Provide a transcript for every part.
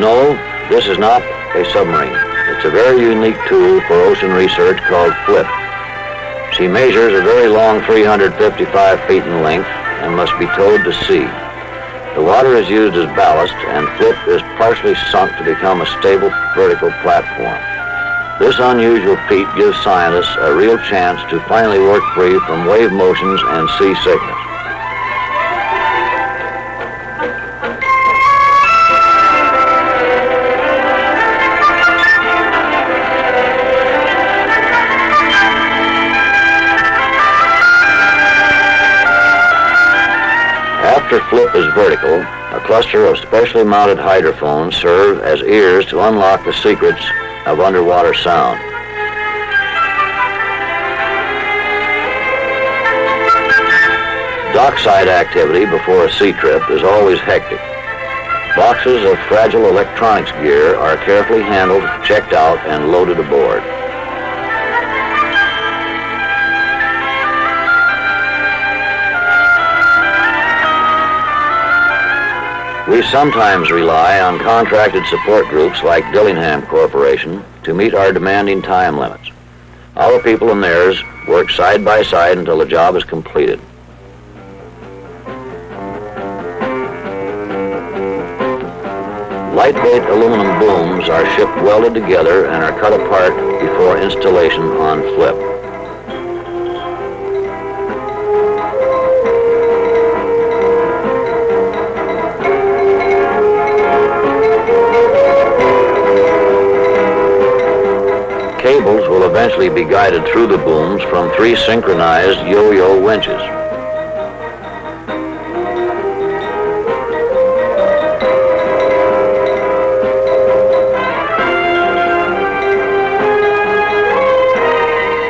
No, this is not a submarine. It's a very unique tool for ocean research called FLIP. She measures a very long 355 feet in length and must be towed to sea. The water is used as ballast, and FLIP is partially sunk to become a stable vertical platform. This unusual feat gives scientists a real chance to finally work free from wave motions and seasickness. After FLIP is vertical, a cluster of specially mounted hydrophones serve as ears to unlock the secrets of underwater sound. Dockside activity before a sea trip is always hectic. Boxes of fragile electronics gear are carefully handled, checked out, and loaded aboard. We sometimes rely on contracted support groups like Dillingham Corporation to meet our demanding time limits. Our people and theirs work side by side until the job is completed. Lightweight aluminum booms are shipped welded together and are cut apart before installation on FLIP. Cables will eventually be guided through the booms from 3 synchronized yo-yo winches.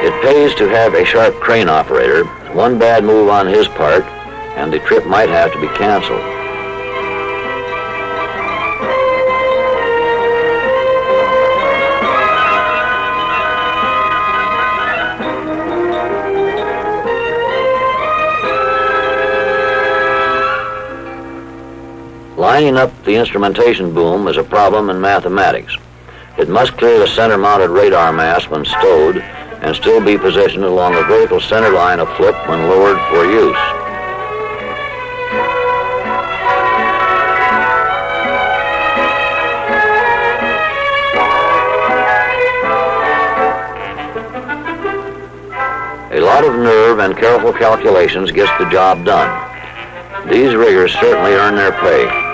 It pays to have a sharp crane operator. One bad move on his part, and the trip might have to be canceled. Lining up the instrumentation boom is a problem in mathematics. It must clear the center-mounted radar mast when stowed and still be positioned along the vertical center line of flip when lowered for use. A lot of nerve and careful calculations gets the job done. These riggers certainly earn their pay.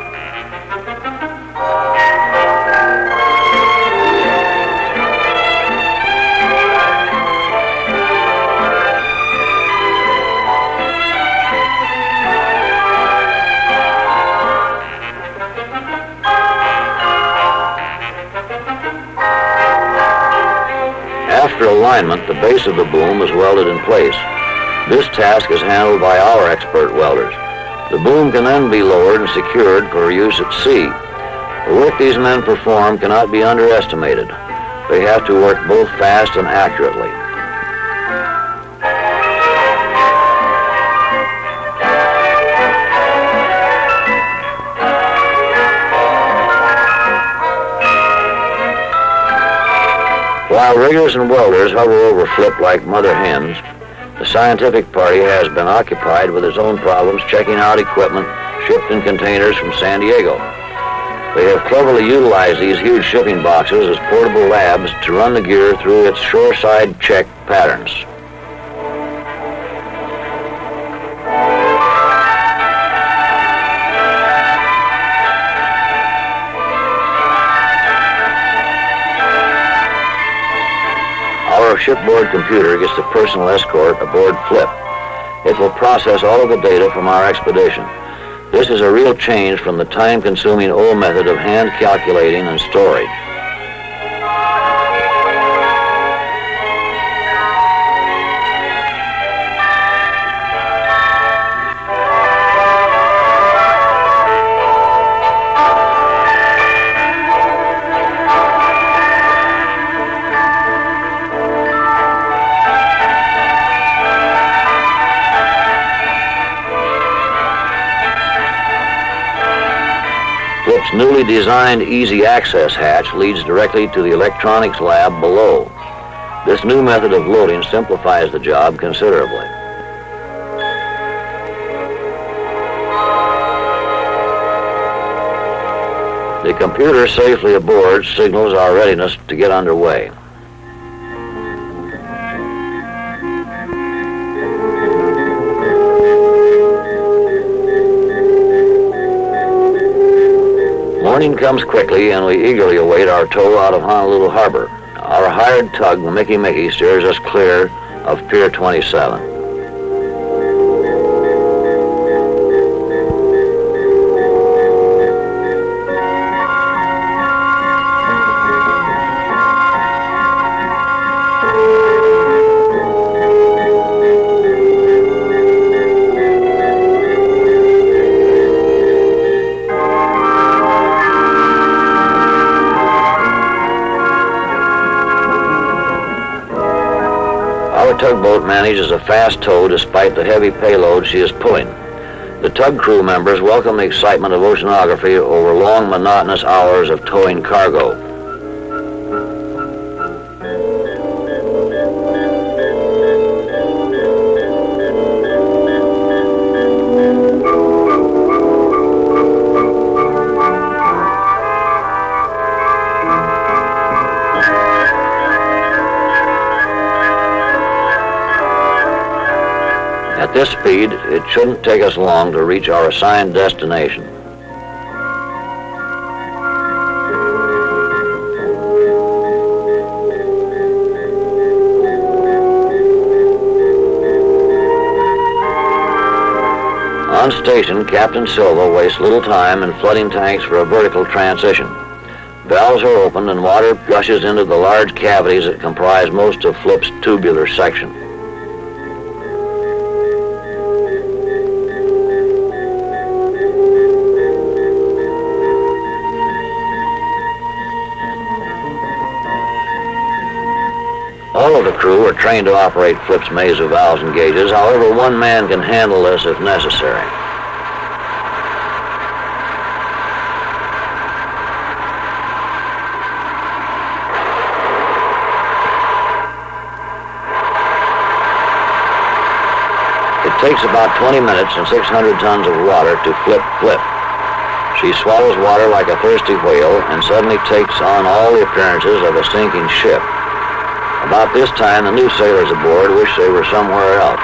After alignment, the base of the boom is welded in place. This task is handled by our expert welders. The boom can then be lowered and secured for use at sea. The work these men perform cannot be underestimated. They have to work both fast and accurately. While riggers and welders hover over flip like mother hens, the scientific party has been occupied with its own problems checking out equipment shipped in containers from San Diego. They have cleverly utilized these huge shipping boxes as portable labs to run the gear through its shoreside check patterns. Our shipboard computer gets the personal escort aboard Flip. It will process all of the data from our expedition. This is a real change from the time-consuming old method of hand calculating and storage. Flip's newly designed easy access hatch leads directly to the electronics lab below. This new method of loading simplifies the job considerably. The computer safely aboard signals our readiness to get underway. Morning comes quickly, and we eagerly await our tow out of Honolulu Harbor. Our hired tug, the Mickey, steers us clear of Pier 27. Our tugboat manages a fast tow despite the heavy payload she is pulling. The tug crew members welcome the excitement of oceanography over long, monotonous hours of towing cargo. At this speed, it shouldn't take us long to reach our assigned destination. On station, Captain Silva wastes little time in flooding tanks for a vertical transition. Valves are opened and water gushes into the large cavities that comprise most of Flip's tubular section. All of the crew are trained to operate Flip's maze of valves and gauges. However, one man can handle this if necessary. takes about 20 minutes and 600 tons of water to flip. She swallows water like a thirsty whale and suddenly takes on all the appearances of a sinking ship. About this time, the new sailors aboard wish they were somewhere else.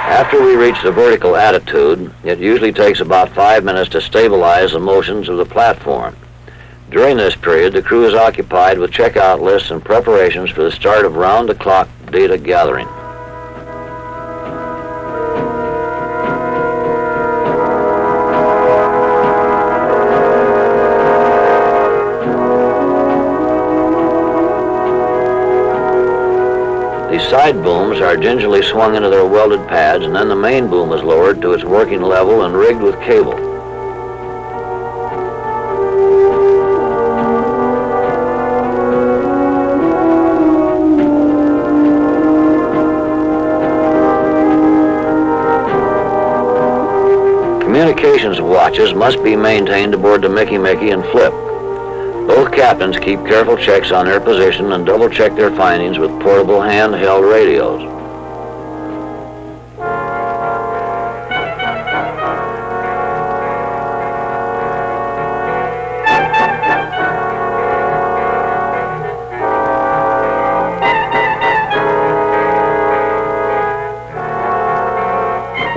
After we reach the vertical attitude, it usually takes about 5 minutes to stabilize the motions of the platform. During this period, the crew is occupied with checkout lists and preparations for the start of round-the-clock data gathering. These side booms are gingerly swung into their welded pads, and then the main boom is lowered to its working level and rigged with cable. Communications watches must be maintained aboard the Mickey and Flip. Both captains keep careful checks on their position and double-check their findings with portable handheld radios.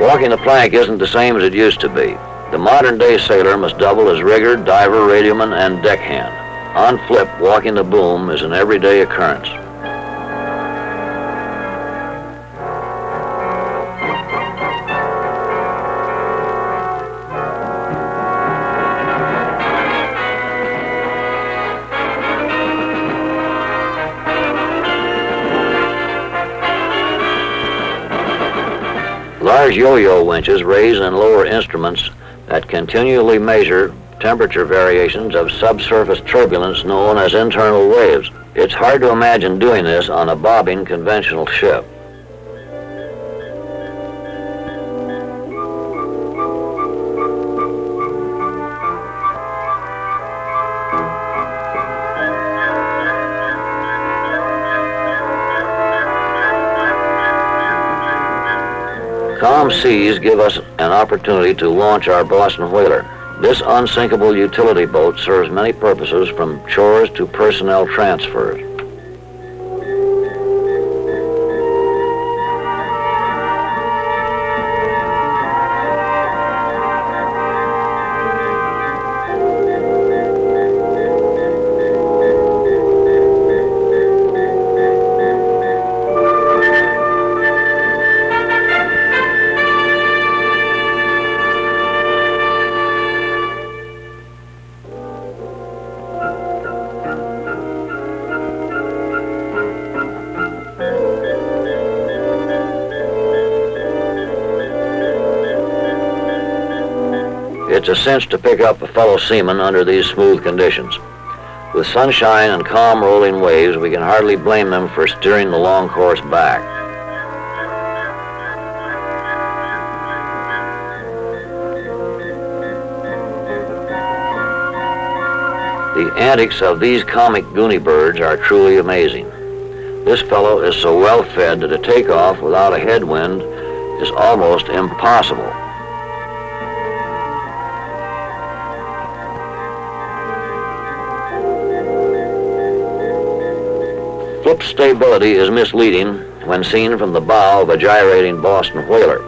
Walking the plank isn't the same as it used to be. The modern-day sailor must double as rigger, diver, radioman, and deckhand. On Flip, walking the boom is an everyday occurrence. Large yo-yo winches raise and lower instruments that continually measure temperature variations of subsurface turbulence known as internal waves. It's hard to imagine doing this on a bobbing conventional ship. Calm seas give us an opportunity to launch our Boston whaler. This unsinkable utility boat serves many purposes, from chores to personnel transfers. It's a cinch to pick up a fellow seaman under these smooth conditions. With sunshine and calm rolling waves, we can hardly blame them for steering the long course back. The antics of these comic goony birds are truly amazing. This fellow is so well fed that a takeoff without a headwind is almost impossible. Flip stability is misleading when seen from the bow of a gyrating Boston whaler.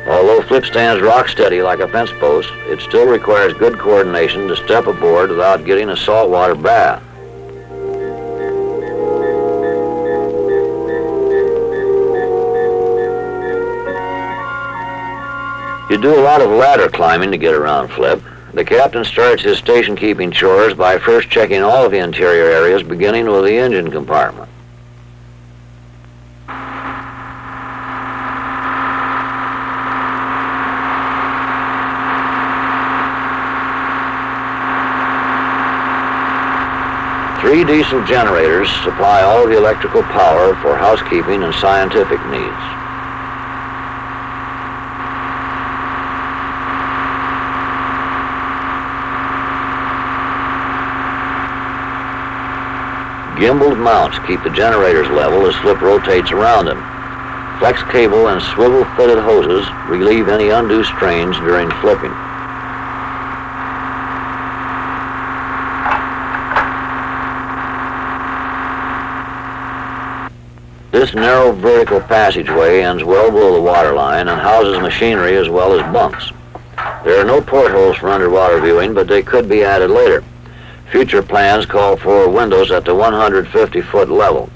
Although Flip stands rock steady like a fence post, it still requires good coordination to step aboard without getting a saltwater bath. You do a lot of ladder climbing to get around Flip. The captain starts his station-keeping chores by first checking all of the interior areas, beginning with the engine compartment. Three diesel generators supply all the electrical power for housekeeping and scientific needs. Gimbaled mounts keep the generators level as Flip rotates around them. Flex cable and swivel-fitted hoses relieve any undue strains during flipping. This narrow vertical passageway ends well below the waterline and houses machinery as well as bunks. There are no portholes for underwater viewing, but they could be added later. Future plans call for windows at the 150-foot level.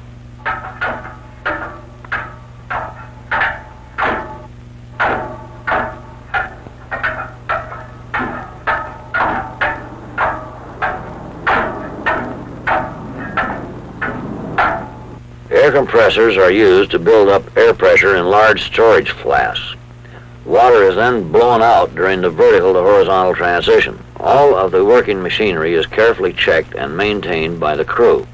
Air compressors are used to build up air pressure in large storage flasks. Water is then blown out during the vertical to horizontal transition. All of the working machinery is carefully checked and maintained by the crew.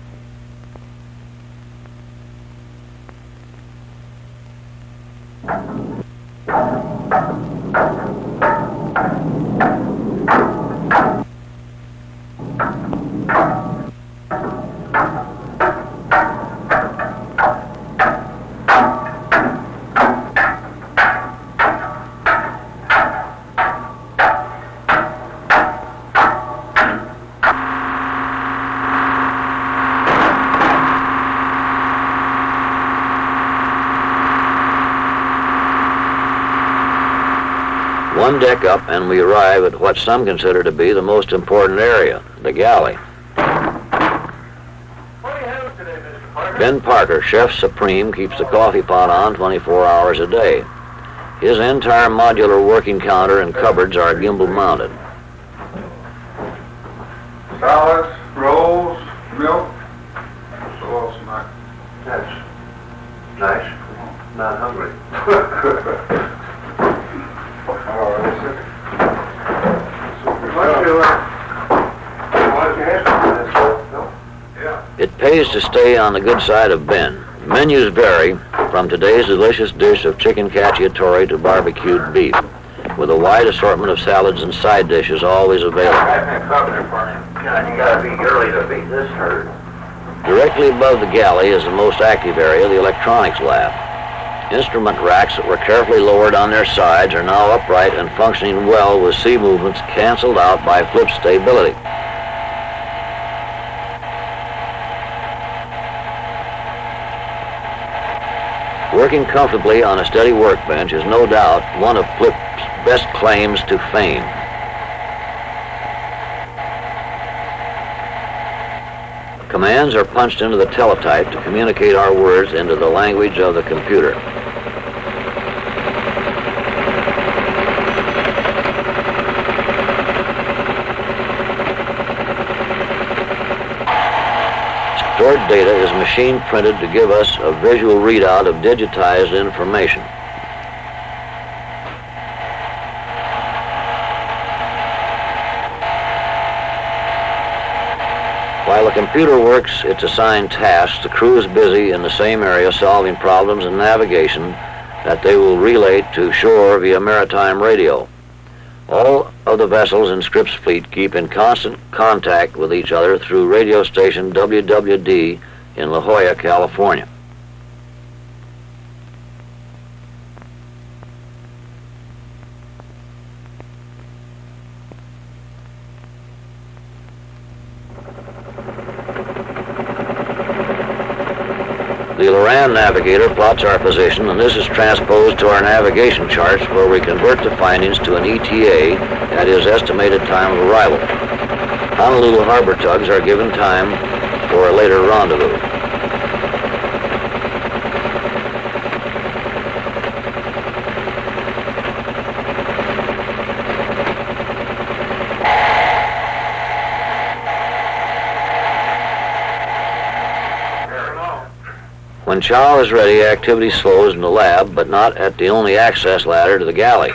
One deck up and we arrive at what some consider to be the most important area, the galley. What do you have today, Mr. Parker? Ben Parker, Chef Supreme, keeps the coffee pot on 24 hours a day. His entire modular working counter and cupboards are gimbal mounted. Salads, rolls, milk. So else not. That's nice. Not hungry. It pays to stay on the good side of Ben. Menus vary from today's delicious dish of chicken cacciatore to barbecued beef, with a wide assortment of salads and side dishes always available. God, you gotta be early to beat this herd. Directly above the galley is the most active area, the electronics lab. Instrument racks that were carefully lowered on their sides are now upright and functioning well with sea movements canceled out by Flip stability. Working comfortably on a steady workbench is no doubt one of Flip's best claims to fame. Commands are punched into the teletype to communicate our words into the language of the computer. Stored data is machine printed to give us a visual readout of digitized information. While the computer works its assigned tasks, the crew is busy in the same area solving problems in navigation that they will relay to shore via maritime radio. All of the vessels in Scripps' fleet keep in constant contact with each other through radio station WWD in La Jolla, California. The Loran navigator plots our position, and this is transposed to our navigation charts where we convert the findings to an ETA, that is, estimated time of arrival. Honolulu harbor tugs are given time for a later rendezvous. When chow is ready, activity slows in the lab, but not at the only access ladder to the galley.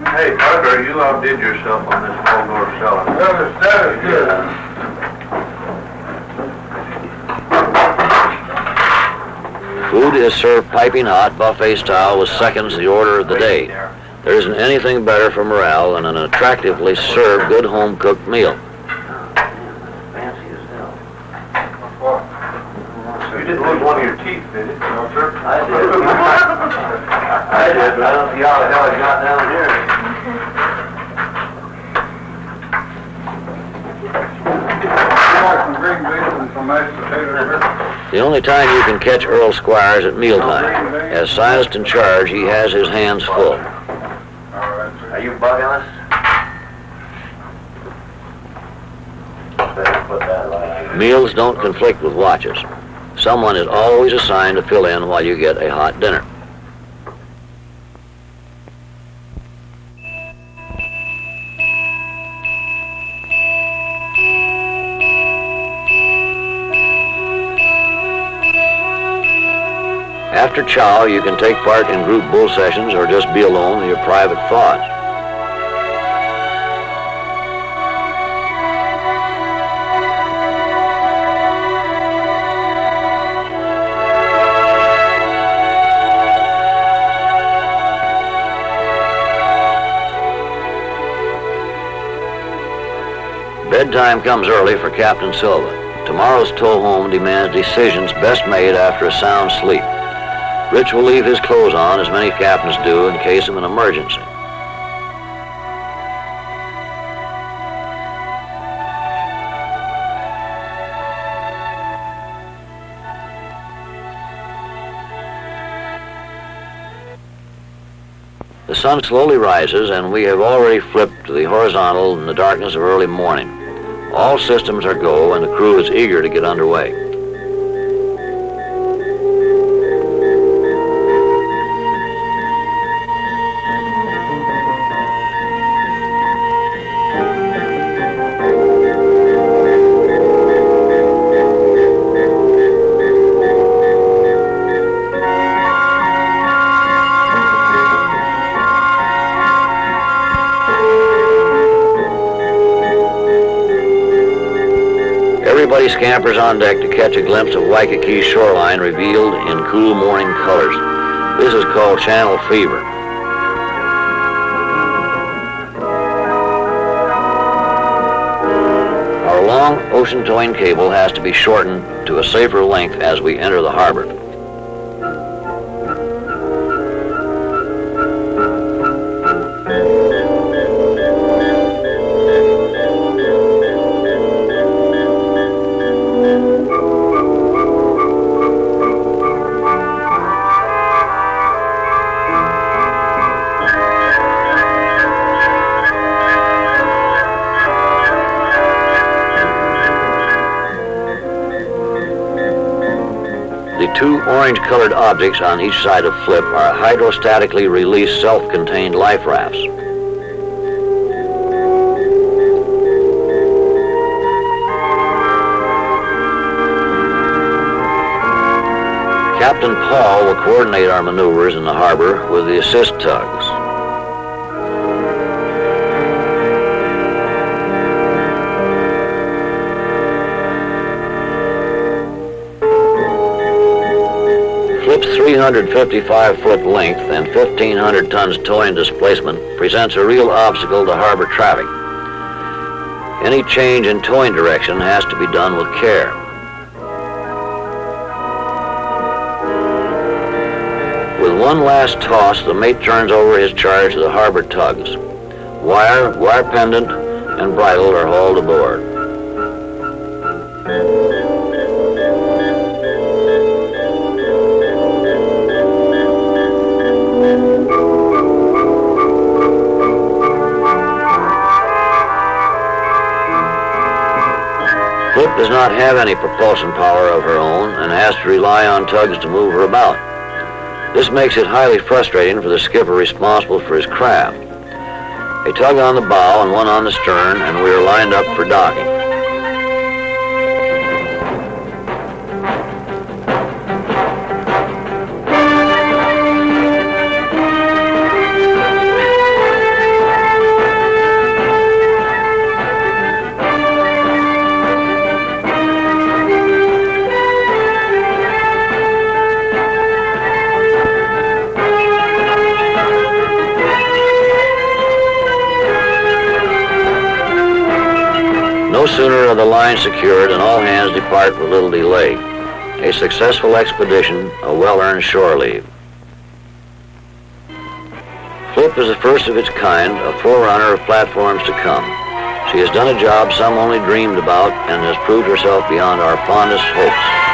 Hey, Parker, you outdid yourself on this cold north cellar. That is good. Food is served piping hot, buffet style, with seconds the order of the day. There isn't anything better for morale than an attractively served, good home-cooked meal. Fancy as hell. What? You didn't lose one of your teeth, did you? No, sir. I did. I did, but I don't see how the hell it got down here. You like some green beans and some mashed potatoes here? The only time you can catch Earl Squires at mealtime. As scientist in charge, he has his hands full. Are you bugging us? Better put that right. Meals don't conflict with watches. Someone is always assigned to fill in while you get a hot dinner. After chow, you can take part in group bull sessions or just be alone with your private thoughts. Bedtime comes early for Captain Silva. Tomorrow's tow home demands decisions best made after a sound sleep. Rich will leave his clothes on, as many captains do, in case of an emergency. The sun slowly rises, and we have already flipped to the horizontal in the darkness of early morning. All systems are go, and the crew is eager to get underway. Everybody scampers on deck to catch a glimpse of Waikiki's shoreline revealed in cool morning colors. This is called channel fever. Our long ocean towing cable has to be shortened to a safer length as we enter the harbor. The two orange-colored objects on each side of Flip are hydrostatically released self-contained life rafts. Captain Paul will coordinate our maneuvers in the harbor with the assist tugs. 355-foot length and 1,500 tons towing displacement presents a real obstacle to harbor traffic. Any change in towing direction has to be done with care. With one last toss, the mate turns over his charge to the harbor tugs. Wire, wire pendant, and bridle are hauled aboard. Flip does not have any propulsion power of her own and has to rely on tugs to move her about. This makes it highly frustrating for the skipper responsible for his craft. A tug on the bow and one on the stern, and we are lined up for docking. No sooner are the lines secured and all hands depart with little delay. A successful expedition, a well-earned shore leave. Flip is the first of its kind, a forerunner of platforms to come. She has done a job some only dreamed about and has proved herself beyond our fondest hopes.